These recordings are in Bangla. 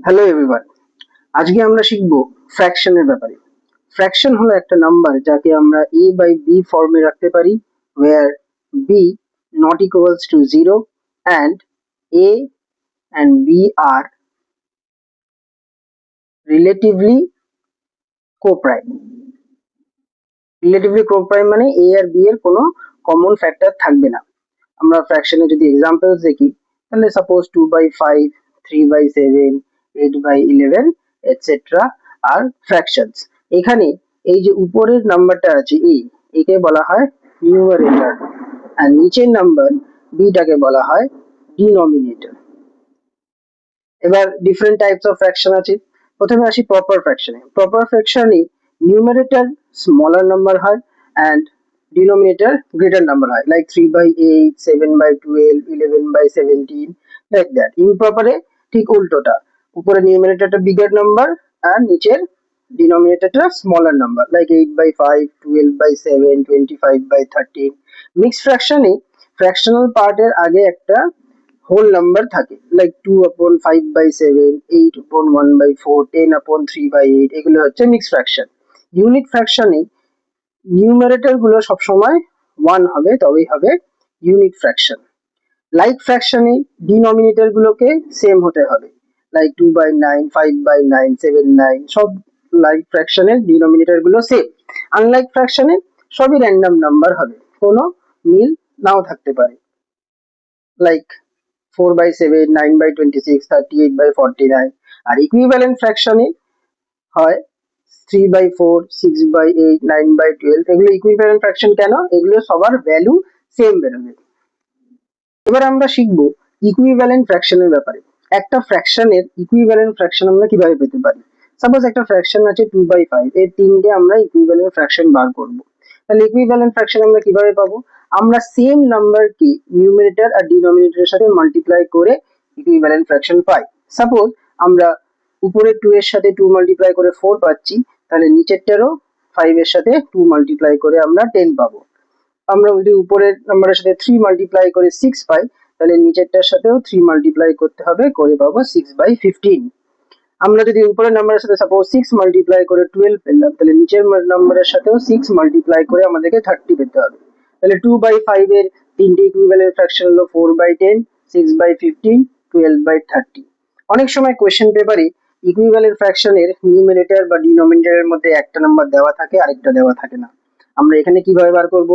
হ্যালো এভরিওয়ান, আজকে আমরা শিখব ফ্র্যাকশনের ব্যাপারে। ফ্র্যাকশন হলো একটা নাম্বার যাকে আমরা a বাই b ফর্মে রাখতে পারি, where b not equals to 0 and a and b are relatively co-prime. Relatively co-prime মানে a আর b এর কোনো কমন ফ্যাক্টর থাকবে না। আমরা ফ্র্যাকশনে যদি এক্সাম্পলস দেখি, তাহলে সাপোজ 2/5, 3/7, 8/11 এটসেট্রা আর ফ্র্যাকশনস। এখানে এই যে উপরের নাম্বারটা আছে একে বলা হয় নিউমারেটর, আর নিচের নাম্বার বিটাকে বলা হয় ডিনোমিনেটর। এবার ডিফারেন্ট টাইপস অফ ফ্র্যাকশন আছে। প্রথমে আসি প্রপার ফ্র্যাকশনে। প্রপার ফ্র্যাকশনে নিউমারেটর স্মলার নাম্বার হয় অ্যান্ড ডিনোমিনেটর গ্রেটার নাম্বার হয়, লাইক 3/8, 7/12, 11/17, লাইক দ্যাট। ইমপ্রপারে ঠিক উল্টোটা, উপরে নিউমারেটরটা বিগার নাম্বার আর নিচের ডিনোমিনেটরটা স্মলার নাম্বার, লাইক 8/5, 12/7, 25/13। মিক্সড ফ্র্যাকশনে ফ্র্যাকশনাল পার্টের আগে একটা হোল নাম্বার থাকে, লাইক 2/5/7, 8/1/4, 10/3/8। এগুলো হচ্ছে মিক্সড ফ্র্যাকশন। ইউনিট ফ্র্যাকশনে নিউমারেটর গুলো সবসময় 1 হবে, তবেই হবে ইউনিট ফ্র্যাকশন। লাইক ফ্র্যাকশনে ডিনোমিনেটর গুলোকে সেম হতে হবে, লাইক 2/9, 5/9, 7/9। সব লাইক ফ্র্যাকশনের ডিনোমিনেটর গুলো সেম। আনলাইক ফ্র্যাকশনে সবই র্যান্ডম নাম্বার হবে, কোনো মিল নাও থাকতে পারে, লাইক 4/7, 9/26, 38/49। আর ইকুইভ্যালেন্ট ফ্র্যাকশনে হয় 3/4, 6/8, 9/12। এগুলো ইকুইভ্যালেন্ট ফ্র্যাকশন কেন? এগুলো সবার ভ্যালু সেম বেরোবে। এবার আমরা শিখব ইকুইভ্যালেন্ট ফ্র্যাকশনের ব্যাপারে। একটা ফ্র্যাকশনের ইকুইভ্যালেন্ট ফ্র্যাকশন আমরা কিভাবে পেতে পারি। সাপোজ একটা ফ্র্যাকশন আছে 2/5, এর তিনটে আমরা ইকুইভ্যালেন্ট ফ্র্যাকশন বার করব। তাহলে ইকুইভ্যালেন্ট ফ্র্যাকশন আমরা কিভাবে পাবো? আমরা সেম নাম্বারকে নিউমারেটর আর ডিনোমিনেটরের সাথে মাল্টিপ্লাই করে ইকুইভ্যালেন্ট ফ্র্যাকশন পাই। সাপোজ আমরা উপরের 2 এর সাথে 2 মাল্টিপ্লাই করে 4 পাচ্ছি, তাহলে নিচেরটারও 5 এর সাথে 2 মাল্টিপ্লাই করে আমরা 10 পাবো। আমরা যদি উপরের নাম্বারের সাথে 3 মাল্টিপ্লাই করে 6 পাই, তাহলে নিচেরটার সাথেও 3 মাল্টিপ্লাই করতে হবে, করে পাবো 6/15। আমরা যদি উপরের নাম্বারের সাথে সাপোজ 6 মাল্টিপ্লাই করে 12 পেলাম, তাহলে নিচের নাম্বারের সাথেও 6 মাল্টিপ্লাই করে আমাদেরকে 30 পেতে হবে। তাহলে 2/5 এর তিনটে ইকুইভ্যালেন্ট ফ্র্যাকশন হলো 4/10, 6/15, 12/30। অনেক সময় কোশ্চেন পেপারে ইকুইভ্যালেন্ট ফ্র্যাকশনের নিউমারেটর বা ডিনোমিনেটরের মধ্যে একটা নাম্বার দেওয়া থাকে, আরেকটা দেওয়া থাকে না। আমরা এখানে কিভাবে বার করব?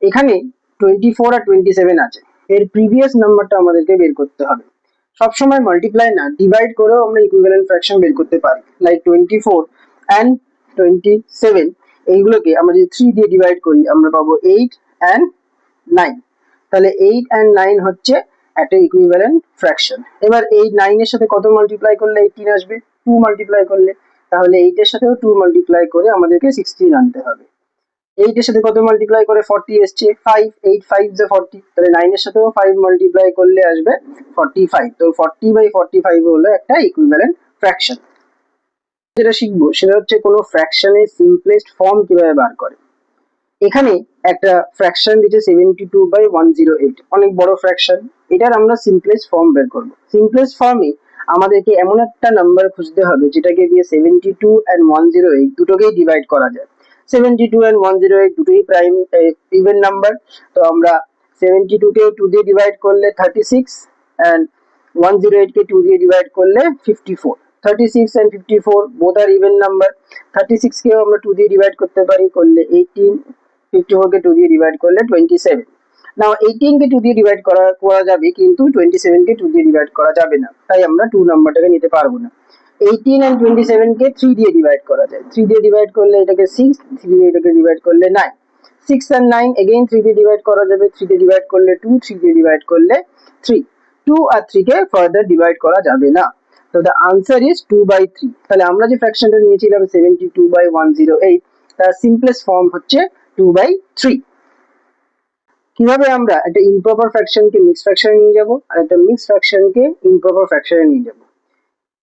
এখানে 24 আর 27 আছে, এর প্রিভিয়াস নাম্বারটা আমাদেরকে বের করতে হবে। সবসময় মাল্টিপ্লাই না, ডিভাইড করেও আমরা ইকুইভ্যালেন্ট ফ্র্যাকশন বের করতে পারি, লাইক 24 and 27। এইগুলোকে আমরা যদি 3 দিয়ে ডিভাইড করি, আমরা পাবো 8 and 9। তাহলে 8 and 9 হচ্ছে একটা ইকুইভ্যালেন্ট ফ্র্যাকশন। এবার এই 9 এর সাথে কত মাল্টিপ্লাই করলে 18 আসবে? 2 মাল্টিপ্লাই করলে। তাহলে 8 এর সাথেও 2 মাল্টিপ্লাই করে আমাদেরকে 16 আনতে হবে। 8 এর সাথে কত মাল্টিপ্লাই করে 40 এসছে? 5, 8 5 যে 40। তাহলে 9 এর সাথেও 5 মাল্টিপ্লাই করলে আসবে 45। তো 40/45 হলো একটা ইকুইভ্যালেন্ট ফ্র্যাকশন। যেটা শিখবো সেটা হচ্ছে কোনো ফ্র্যাকশনের সিম্পলেস্ট ফর্ম কিভাবে বার করে। এখানে একটা ফ্র্যাকশন দিচ্ছে 72/108, অনেক বড় ফ্র্যাকশন। এটার আমরা সিম্পলেস্ট ফর্ম বের করব। সিম্পলেস্ট ফর্মে আমাদেরকে এমন একটা নাম্বার খুঁজতে হবে যেটাকে দিয়ে 72 and 108 দুটোকেই ডিভাইড করা যায়। 72 and 108 দুটোই প্রাইম ইভেন নাম্বার, তো আমরা 72 কে 2 দিয়ে ডিভাইড করলে 36 and 108 কে 2 দিয়ে ডিভাইড করলে 54। 36 and 54 both are even number। 36 কেও আমরা 2 দিয়ে ডিভাইড করতে পারি, করলে 18। 54 কে 2 দিয়ে ডিভাইড করলে 27। নাও 18 কে 2 দিয়ে ডিভাইড করা যাবে, কিন্তু 27 কে 2 দিয়ে ডিভাইড করা যাবে না, তাই আমরা 2 নাম্বারটাকে নিতে পারবো না। 18 and 27 কে 3 দিয়ে ডিভাইড করা যায়। 3 দিয়ে ডিভাইড করলে এটাকে 6, 3 দিয়ে এটাকে ডিভাইড করলে 9। 6 and 9 again 3 দিয়ে ডিভাইড করা যাবে। 3 দিয়ে ডিভাইড করলে 2, 3 দিয়ে ডিভাইড করলে 3। 2 আর 3 কে ফার্দার ডিভাইড করা যাবে না। তো the answer is 2/3। তাহলে আমরা যে ফ্র্যাকশনটা নিয়েছিলাম 72/108, তার সিম্পলেস্ট ফর্ম হচ্ছে 2/3। কিভাবে আমরা একটা ইমপ্রপার ফ্র্যাকশনকে মিক্সড ফ্র্যাকশনে নিয়ে যাব আর একটা মিক্সড ফ্র্যাকশনকে ইমপ্রপার ফ্র্যাকশনে নিয়ে যাব।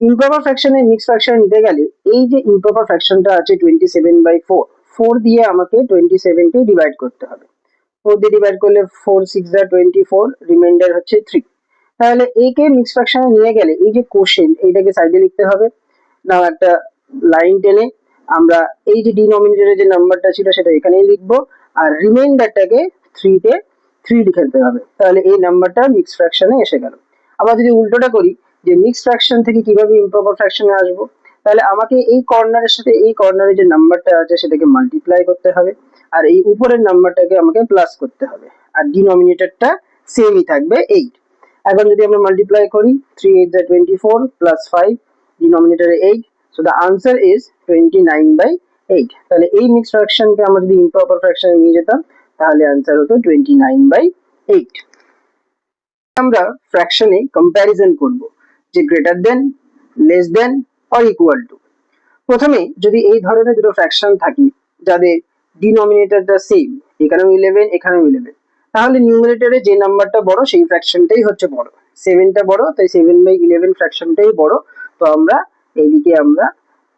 ইমপ্রপার ফ্র্যাকশনে মিক্সড ফ্র্যাকশন নিতে গেলে এই যে ইমপ্রপার ফ্র্যাকশনটা আছে 27/4, 4 দিয়ে আমাকে 27 কে ডিভাইড করতে হবে। 4 দিয়ে ডিভাইড করলে 4 6 are 24, রিমাইন্ডার হচ্ছে 3। তাহলে একে মিক্স ফ্র্যাকশনে নিয়ে গেলে এই যে কোশেন্ট এইটাকে সাইডে লিখতে হবে। নাও একটা লাইন টেনে আমরা এই যে ডিনোমিনেটরে যে নাম্বারটা ছিল সেটা এখানেই লিখবো, আর রিমাইন্ডারটাকে 3 তে 3 লিখে দিতে হবে। তাহলে এই নাম্বারটা মিক্স ফ্র্যাকশনে এসে গেল। আবার যদি উল্টোটা করি যে মিক্স ফ্র্যাকশন থেকে কিভাবে ইমপ্রপার ফ্র্যাকশনে আসবো, তাহলে আমাকে এই কর্নারের সাথে এই কর্নারে যে নাম্বারটা আছে সেটাকে মাল্টিপ্লাই করতে হবে, আর এই উপরের নাম্বারটাকে আমাকে প্লাস করতে হবে, আর ডিনোমিনেটরটা সেমই থাকবে 8। এখন যদি আমরা মাল্টিপ্লাই করি 3 8 যা 24 plus 5 ডিনোমিনেটরে 8, so the answer is 29/8। তাহলে এই মিক্স ফ্র্যাকশনকে আমরা যদি ইমপ্রপার ফ্র্যাকশনে নিয়ে যেতাম তাহলে আনসার হতো 29/8। আমরা ফ্র্যাকশনে কম্প্যারিজন করব যে greater than, less than or equal to. প্রথমে যদি এই ধরনের দুটো ফ্র্যাকশন থাকে যাদের ডিনোমিনেটরটা সেম, এখানেও 11 এখানেও 11, তাহলে নিউমারেটরে যে নাম্বারটা বড় সেই ফ্র্যাকশনটাই হচ্ছে বড়। 7টা বড়, তাই 7/11 ফ্র্যাকশনটাই বড়। তো আমরা এইদিকে আমরা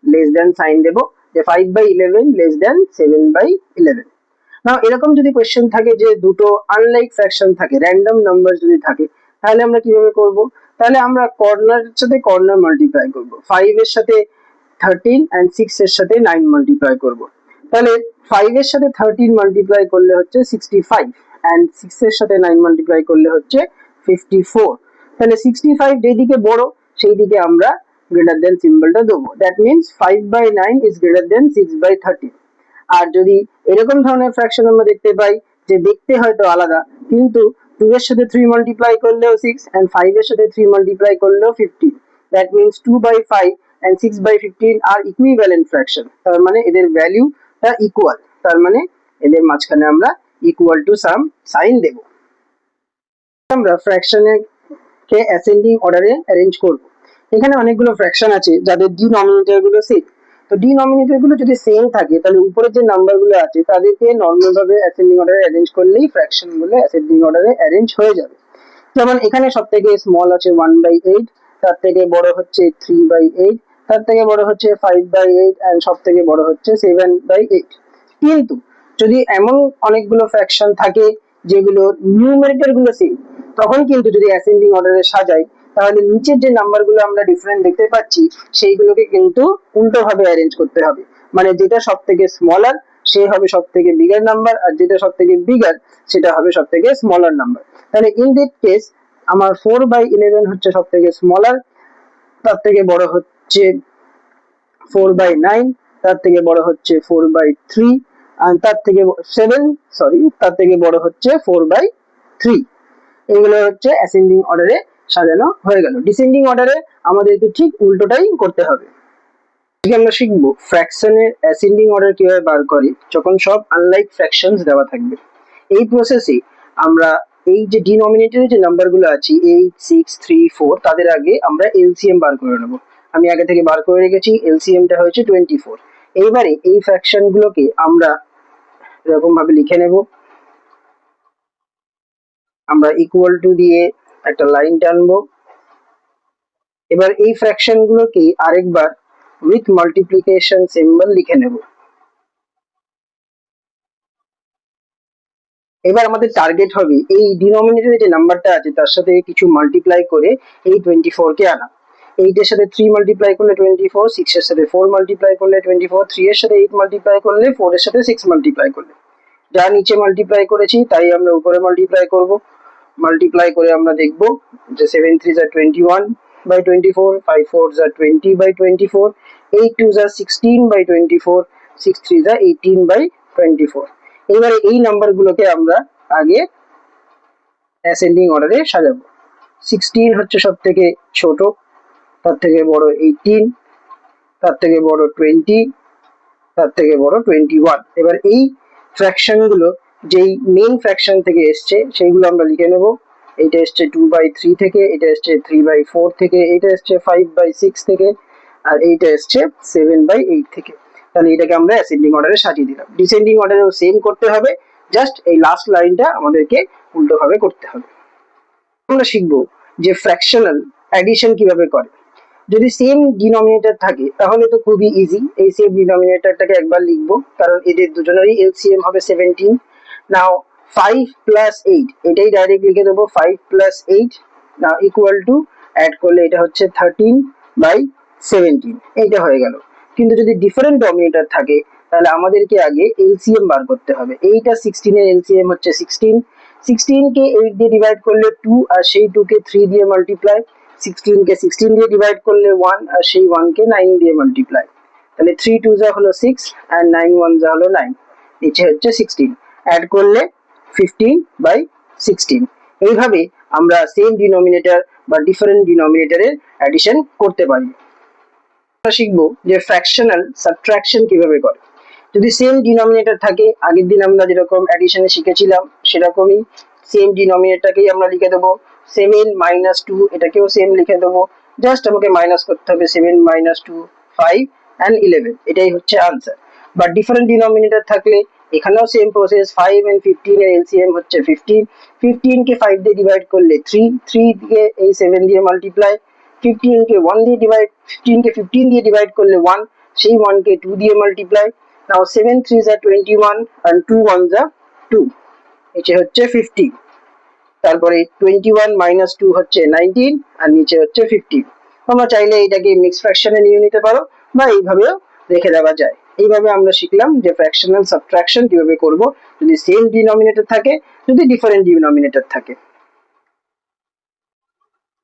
লেস দেন সাইন দেব, যে 5/11 লেস দেন 7/11। নাও এরকম যদি কোয়েশ্চেন থাকে যে দুটো আনলাইক ফ্র্যাকশন থাকে, র্যান্ডম নাম্বার যদি থাকে, তাহলে আমরা কিভাবে করব? তাহলে আমরা কর্নারের সাথে কর্নার মাল্টিপ্লাই করব। 5 এর সাথে 13 and 6 এর সাথে 9 মাল্টিপ্লাই করব। তাহলে 5 এর সাথে 13 মাল্টিপ্লাই করলে হচ্ছে 65, and 6 এর সাথে 9 মাল্টিপ্লাই করলে হচ্ছে 54। তাহলে 65 যেদিকে বড় সেই দিকে আমরা গ্রেটার দেন সিম্বলটা দেবো। That means 5/9 is greater than 6/13। আর যদি এরকম ধরনের ফ্র্যাকশন আমরা দেখতে পাই যে দেখতে হয়তো আলাদা, কিন্তু 2 এর সাথে 3 মাল্টিপ্লাই করলেও 6 and 5 এর সাথে 3 মাল্টিপ্লাই করলেও 15, দ্যাট মিনস 2/5 and 6/15 আর ইকুইভ্যালেন্ট ফ্র্যাকশন। তার মানে এদের ভ্যালুটা ইকুয়াল, তার মানে এদের মাঝখানে আমরা ইকুয়াল টু সাম সাইন দেব। আমরা ফ্র্যাকশনের কে অ্যাসেন্ডিং অর্ডারে অ্যারেঞ্জ করব। এখানে অনেকগুলো ফ্র্যাকশন আছে যাদের ডিনোমিনেটর গুলো সেম। তো ডিনোমিনেটর গুলো যদি সেম থাকে তাহলে উপরে যে নাম্বার গুলো আছে তাদেরকে নর্মাল ভাবে অ্যাসেন্ডিং অর্ডারে অ্যারেঞ্জ করলেই ফ্র্যাকশন গুলো অ্যাসেন্ডিং অর্ডারে অ্যারেঞ্জ হয়ে যাবে। যেমন এখানে সব থেকে স্মল আছে 1/8, তার থেকে বড় হচ্ছে 3/8, তার থেকে বড় হচ্ছে 5/8, এন্ড সব থেকে বড় হচ্ছে 7/8। কিন্তু যদি এমন অনেকগুলো ফ্র্যাকশন থাকে যেগুলো নিউমারেটর গুলো সেম, তখন কিন্তু যদি অ্যাসেন্ডিং অর্ডারে সাজাই তাহলে নিচের যে নাম্বারগুলো আমরা ডিফারেন্ট দেখতে পাচ্ছি সেইগুলোকে কিন্তু উল্টো ভাবে অ্যারেঞ্জ করতে হবে। মানে যেটা সব থেকে স্মলার সে হবে সব থেকে বিগার নাম্বার, আর যেটা সব থেকে বিগার সেটা হবে সব থেকে স্মলার নাম্বার। তাহলে ইন দিস কেস আমার 4/11 হচ্ছে সব থেকে স্মলার, তার থেকে বড় হচ্ছে 4/9, তার থেকে বড় হচ্ছে 4/3, আর তার থেকে 7, সরি, তার থেকে বড় হচ্ছে 4/3। এগুলো হচ্ছে অ্যাসেন্ডিং অর্ডারে সাজানো হয়ে গেল। ডিসেন্ডিং অর্ডারে আমাদেরকে ঠিক উল্টোটাই করতে হবে। আজকে আমরা শিখবো ফ্র্যাকশনের অ্যাসেন্ডিং অর্ডার কিভাবে বার করে যখন সব আনলাইক ফ্র্যাকশনস দেওয়া থাকবে। এই প্রসেসে আমরা এই যে ডিনোমিনেটরে যে নাম্বারগুলো আছে 8 6 3 4, তাদের আগে আমরা এলসিএম বার করে নেব। আমি আগে থেকে বার করে রেখেছি, এলসিএমটা হয়েছে 24। এইবারে এই ফ্র্যাকশনগুলোকে আমরা এরকম ভাবে লিখে নেব। আমরা ইকুয়াল টু দিয়ে একটা লাইন টানবো। এবার এই ফ্র্যাকশন গুলোকে আরেকবার উইথ মাল্টিপ্লিকেশন সিম্বল লিখে নেব। এবার আমাদের টার্গেট হবে এই ডিনোমিনেটরে যে নাম্বারটা আছে তার সাথে কিছু মাল্টিপ্লাই করে এই 24 কে আনা। 8 এর সাথে 3 মাল্টিপ্লাই করলে 24, 6 এর সাথে 4 মাল্টিপ্লাই করলে 24, 3 এর সাথে 8 মাল্টিপ্লাই করলে, 4 এর সাথে 6 মাল্টিপ্লাই করলে। যা নিচে মাল্টিপ্লাই করেছি তাই আমরা উপরে মাল্টিপ্লাই করব। মাল্টিপ্লাই করে আমরা দেখব যে 7 3 যা 21/24, 5 4 যা 20/24, 8 2 যা 16/24, 6 3 যা 18/24। এবারে এই নাম্বারগুলোকে আমরা আগে অ্যাসেন্ডিং অর্ডারে সাজাবো। 16 হচ্ছে সব থেকে ছোট, তার থেকে বড় 18, তার থেকে বড় 20, তার থেকে বড় 21। এবার এই ফ্র্যাকশন গুলো যেই মেইন ফ্র্যাকশন থেকে এসছে সেইগুলো আমরা লিখে নেব। এটা এসছে 2/3 থেকে, এটা এসছে 3/4 থেকে, এটা এসছে 5/6 থেকে, আর এইটা এসছে 7/8 থেকে। তাহলে এটাকে আমরা অ্যাসেন্ডিং অর্ডারে সাজিয়ে দিলাম। ডিসেন্ডিং অর্ডারেও সেম করতে হবে, জাস্ট এই লাস্ট লাইনটা আমাদেরকে উল্টো ভাবে করতে হবে। আমরা শিখবো যে ফ্র্যাকশনাল অ্যাডিশন কিভাবে করে। যদি সেম ডিনোমিনেটর থাকে তাহলে তো খুবই ইজি, এই সেম ডিনোমিনেটরটাকে একবার লিখবো কারণ এদের দুজনেরই এলসিএম হবে 17। নাও 5 + 8, এটাই ডাইরেক্ট লিখে দেবো 5 + 8, না ইকুয়াল টু অ্যাড করলে এটা হচ্ছে 13/17, এইটা হয়ে গেল। কিন্তু যদি ডিফারেন্ট ডমিনেটর থাকে তাহলে আমাদেরকে আগে এলসিএম বার করতে হবে। এইটা 16 এর এলসিএম হচ্ছে 16, 16 কে 8 দিয়ে ডিভাইড করলে 2 আর সেই 2 কে 3 দিয়ে মাল্টিপ্লাই, 16 কে 16 দিয়ে ডিভাইড করলে 1 আর সেই 1 কে 9 দিয়ে মাল্টিপ্লাই, তাহলে 3 2 যা হলো 6 আর 9 1 যা হলো 9, নিচে হচ্ছে 16, অ্যাড করলে 15/16। এইভাবে আমরা সেম ডিনোমিনেটর বা ডিফারেন্ট ডিনোমিনেটরের অ্যাডিশন করতে পারি। আমরা শিখবো যে ফ্র্যাকশনাল সাবট্রাকশন কিভাবে করে। যদি সেম ডিনোমিনেটর থাকে, আগের দিন আমরা যেরকম অ্যাডিশনে শিখেছিলাম সেরকমই সেম ডিনোমিনেটরকেই আমরা লিখে দেবো 7 - 2, এটাকেও সেম লিখে দেবো, জাস্ট আমাকে মাইনাস করতে হবে 7 - 2 5 and 11, এটাই হচ্ছে আনসার। বা ডিফারেন্ট ডিনোমিনেটর থাকলে এখানেও সেম প্রসেস, 5 and 15 এর এলসিএম হচ্ছে 15, 15 কে 5 দিয়ে ডিভাইড করলে 3, 3 দিয়ে এই 7 দিয়ে মাল্টিপ্লাই, 15 কে 1 দিয়ে ডিভাইড 15 কে 15 দিয়ে ডিভাইড করলে 1, সেই 1 কে 2 দিয়ে multiply. Now 7 3s are 21 and 2 1s are 2, নিচে হচ্ছে 50। তারপরে 21 - 2 হচ্ছে 19 আর নিচে হচ্ছে 15। তোমরা চাইলে এটাকে মিক্স ফ্র্যাকশনে নিয়ে নিতে পারো বা এইভাবেও রেখে দেওয়া যায়। এইভাবে আমরা শিখলাম যে ফ্র্যাকশনাল সাবট্রাকশন কিভাবে করব যদি সেম ডিনোমিনেটর থাকে, যদি ডিফারেন্ট ডিনোমিনেটর থাকে।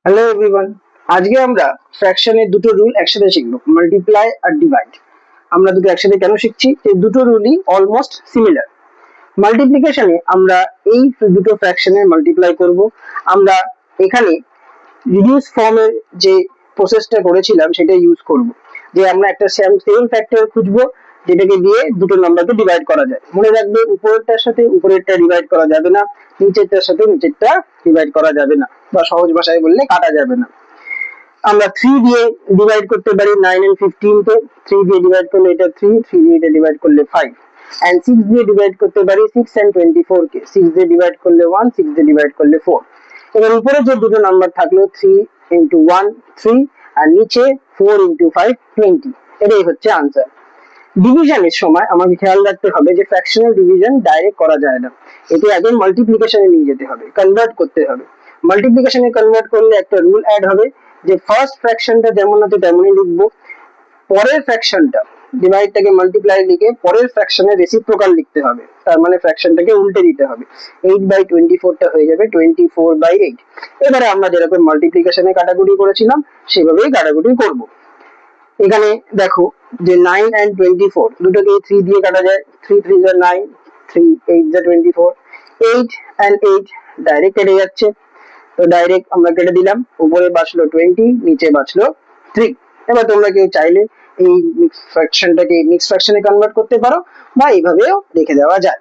হ্যালো এভরিওয়ান, আজকে আমরা ফ্র্যাকশনের দুটো রুল একসাথে শিখবো, মাল্টিপ্লাই আর ডিভাইড। আমরা দুটো একসাথে কেন শিখছি? এই দুটো রুলই অলমোস্ট সিমিলার। মাল্টিপ্লিকেশনে আমরা এই দুটো ফ্র্যাকশনের মাল্টিপ্লাই করব। আমরা এখানে রিডিউস ফর্মের যে প্রসেসটা করেছিলাম সেটা ইউজ করব, যে আমরা একটা সেম ফ্যাক্টর খুঁজবো যেটাকে দিয়ে দুটো নাম্বারকে ডিভাইড করা যায়। মনে রাখবে উপরেরটার সাথে উপরেরটা ডিভাইড করা যাবে না, নিচেরটার সাথে নিচেরটা ডিভাইড করা যাবে না, বা সহজ ভাষায় বললে কাটা যাবে না। আমরা 3 দিয়ে ডিভাইড করতে পারি 9 and 15 কে, 3 দিয়ে ডিভাইড করলে এটা 3, 3 দিয়ে এটা ডিভাইড করলে 5, and 6 দিয়ে ডিভাইড করতে পারি 6 and 24 কে, 6 দিয়ে ডিভাইড করলে 1, 6 দিয়ে ডিভাইড করলে 4। এবার উপরে যে দুটো নাম্বার থাকলো 3 into 1 3 আর নিচে 4 into 5 20, এটাই হচ্ছে আনসার। ডিভিশনের সময় আমাকে খেয়াল রাখতে হবে যে ফ্র্যাকশনাল ডিভিশন ডাইরেক্ট করা যায় না, এটি আগে মাল্টিপ্লিকেশনে নিয়ে যেতে হবে, কনভার্ট করতে হবে। মাল্টিপ্লিকেশনে কনভার্ট করলে একটা রুল অ্যাড হবে যে ফার্স্ট ফ্র্যাকশনটা যেমন আছে তেমনই লিখবো, পরের ফ্র্যাকশনটা ডিভাইডটাকে মাল্টিপ্লাই লিখে পরের ফ্র্যাকশনের রেসিপ্রোকাল লিখতে হবে, তার মানে ফ্র্যাকশনটাকে উল্টে দিতে হবে। 8/24 টা হয়ে যাবে 24/8। এবারে আমরা যেরকম মাল্টিপ্লিকেশনে কাটাকুটি করেছিলাম সেভাবেই কাটাকুটি করব। এখানে দেখো যে 9 and 24 দুটোকে 3 দিয়ে কাটা যায়, 3 3s are 9, 3 8s are 24, 8 and 8 direct কেটে যাচ্ছে, তো ডাইরেক্ট আমরা কেটে দিলাম, উপরে বাঁচলো 20, নিচে বাঁচলো 3। এবার তোমরা কেউ চাইলে এই মিক্স ফ্র্যাকশনে কনভার্ট করতে পারো বা এইভাবেও রেখে দেওয়া যায়।